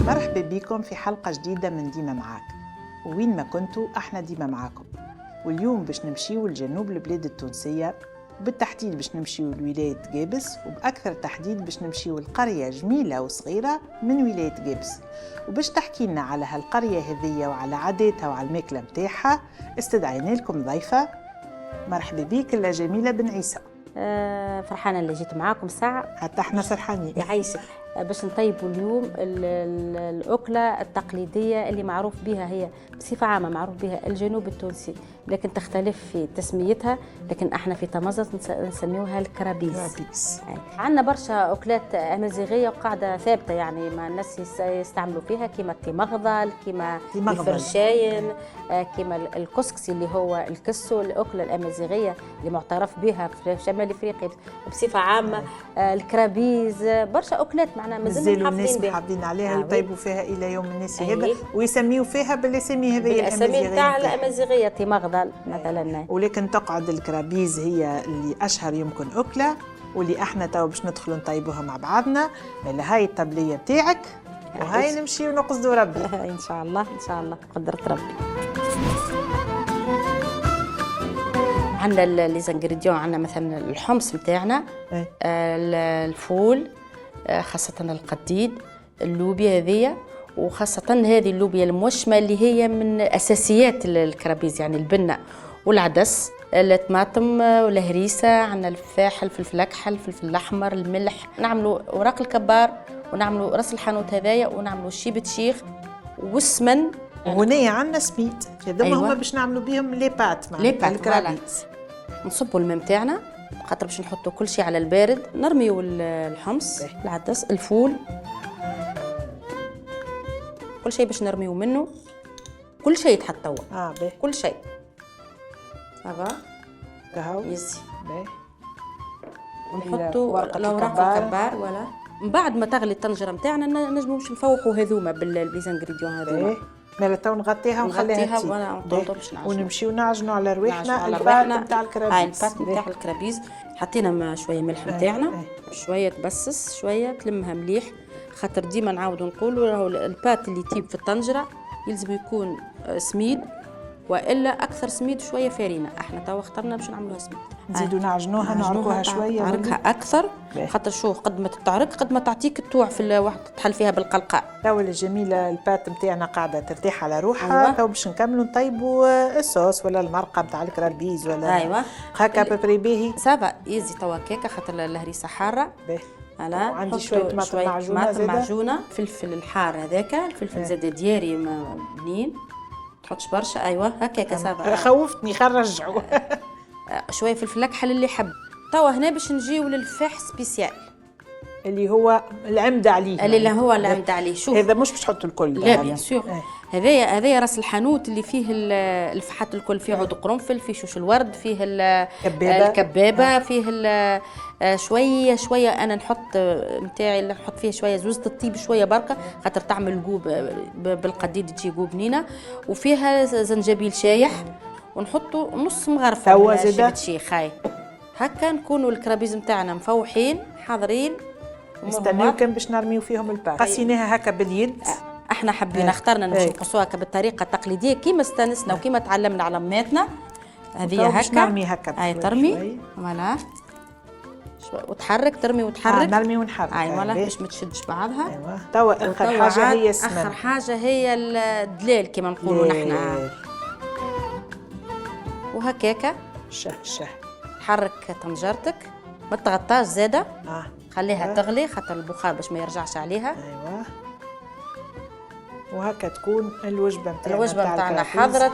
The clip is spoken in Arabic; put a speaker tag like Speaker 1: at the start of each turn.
Speaker 1: مرحبا بكم في حلقة جديدة من ديما معاك. وين ما كنتوا احنا ديما معاكم. واليوم باش نمشيو لجنوب البلاد التونسية، وبالتحديد باش نمشيو لولاية جابس، وبأكثر تحديد باش نمشيو لقرية جميلة وصغيرة من ولاية جابس. وباش تحكي لنا على هالقرية هذية وعلى عاداتها وعلى الماكلة متاعها استدعينا لكم ضيفة. مرحبا بيك لا جميلة بن عيسى.
Speaker 2: فرحانة اللي جيت معاكم ساعة.
Speaker 1: حتى احنا فرحانين.
Speaker 2: يعيشك. باش نطيبوا اليوم الأكلة التقليدية اللي معروف بها، هي بصفة عامة معروف بها الجنوب التونسي، لكن تختلف في تسميتها، لكن احنا في تمازغ نسميوها الكرابيس. عندنا برشا أكلات أمازيغية وقاعدة ثابتة، يعني ما الناس يستعملوا فيها، كيما التيمغضل، كيما الفرشاين، كيما الكسكسي اللي هو الكسو، الأكلة الأمازيغية اللي معترف بها في شمال أفريقيا بصفة عامة. الكرابيز برشا أكلات معنا
Speaker 1: مازالوا الناس محافظين عليها يطيبوا فيها الى يوم الناس هذا، ويسميوا فيها بالاسامي هذه
Speaker 2: الاسامي تاع الامازيغيه، تيمغضل مثلا.
Speaker 1: ولكن تقعد الكرابيز هي اللي اشهر يمكن اكله، واللي احنا تو باش ندخلوا نطيبوها مع بعضنا. الا هاي الطبليه بتاعك، وهاي نمشيو نقصدوا ربي
Speaker 2: ان شاء الله ان شاء الله قدرت ربي. عندنا لي زانغريديون، عندنا مثلا الحمص نتاعنا، الفول، خاصة القديد، اللوبيا هذية، وخاصة هذه اللوبيا الموشمة اللي هي من أساسيات الكرابيز، يعني البنة والعدس، الطماطم والهريسة، عندنا الفاحل، الفلفل الأكحل، الفلفل الأحمر، الملح، نعملوا أوراق الكبار، ونعملوا رأس الحانوت هذايا، ونعملوا شيبة شيخ والسمن.
Speaker 1: وهنا عندنا سميت هذوما. أيوة. هما باش نعملوا بهم لي بات مع الكرابيز.
Speaker 2: نصبوا الماء نتاعنا، خاطر باش نحطوا كل شيء على البارد. نرميوا الحمص، العدس، الفول، كل شيء باش نرميوا منه، كل شيء يتحط توا. كل شيء هذا
Speaker 1: كهو
Speaker 2: يزي. ونحطوا الاوراق الكبار. ولا من بعد ما تغلي الطنجره نتاعنا نجموا باش نفوحوا هذوما بالزانغريديون هذوما.
Speaker 1: مالا تو نغطيها ونخليها ونمشيو نعجنوا على رواحنا البات نتاع الكرابيز.
Speaker 2: البات نتاع الكرابيز حطينا شويه ملح نتاعنا، شويه تبسس، شويه تلمها مليح، خاطر ديما نعاودوا نقولوا راهو البات اللي يطيب في الطنجره يلزم يكون سميد، والا اكثر سميد شويه فارينه. احنا توا اخترنا باش نعملوها سميد.
Speaker 1: نزيدوا نعجنوها نعرقوها شويه،
Speaker 2: نعرقها اكثر، خاطر شو قد ما تتعرق قد ما تعطيك التوع في واحد تحل فيها بالقلقاء.
Speaker 1: توا الجميله البات نتاعنا قاعده ترتاح على روحها. أيوة. تو باش نكملوا نطيبوا الصوص ولا المرقه نتاع الكرابيز ولا.
Speaker 2: ايوه
Speaker 1: هكا ببري باهي
Speaker 2: سافا يزي توا كيكه، خاطر الهريسه حاره.
Speaker 1: هلا وعندي شويه طماطم
Speaker 2: معجونه، فلفل الحار هذاك، الفلفل زاد دياري بنين، تحطش برشا. ايوه هكاك سافا.
Speaker 1: خوفتني خرجعوا.
Speaker 2: شويه فلفل اكحل اللي يحب. توا هنا باش نجيو للفاح سبيسيال
Speaker 1: اللي هو العمد عليه،
Speaker 2: اللي هو العمد عليه. شوف
Speaker 1: هذا مش باش تحط الكل،
Speaker 2: لا بيان سور. هذايا راس الحانوت اللي فيه الفحات الكل، فيه عود قرنفل، فيه شوش الورد، فيه الكبابه، فيه شويه انا نحط نتاعي اللي نحط فيه شويه زوزة الطيب، شويه بركه خاطر تعمل قوب بالقديد تجي قوب بنينه، وفيها زنجبيل شايح، ونحطوا نص مغرفه شيبة شيخ. هاي هكا نكونوا الكرابيز نتاعنا مفوحين حاضرين.
Speaker 1: نستناو كان باش نرميو فيهم الباق. قسيناها هكا باليد.
Speaker 2: احنا حبينا اخترنا باش نقصوها هكا بالطريقه التقليديه كيما استانسنا وكيما تعلمنا على اماتنا. هذه هكا باش
Speaker 1: نرمي هكا.
Speaker 2: هاي ترمي فوالا وتحرك، ترمي وتحرك.
Speaker 1: نرمي ونحرك.
Speaker 2: اي والله باش ما تشدش بعضها.
Speaker 1: ايوه توا اخر حاجه هي السمن.
Speaker 2: اخر حاجه هي الدلال كيما نقولوا نحنا. وهكاكا
Speaker 1: شه
Speaker 2: تحرك طنجرتك، ما تغطاش زاده. خليها تغلي خاطر البخار باش ما يرجعش عليها.
Speaker 1: ايوه وهكا تكون الوجبه نتاعنا
Speaker 2: حضرت.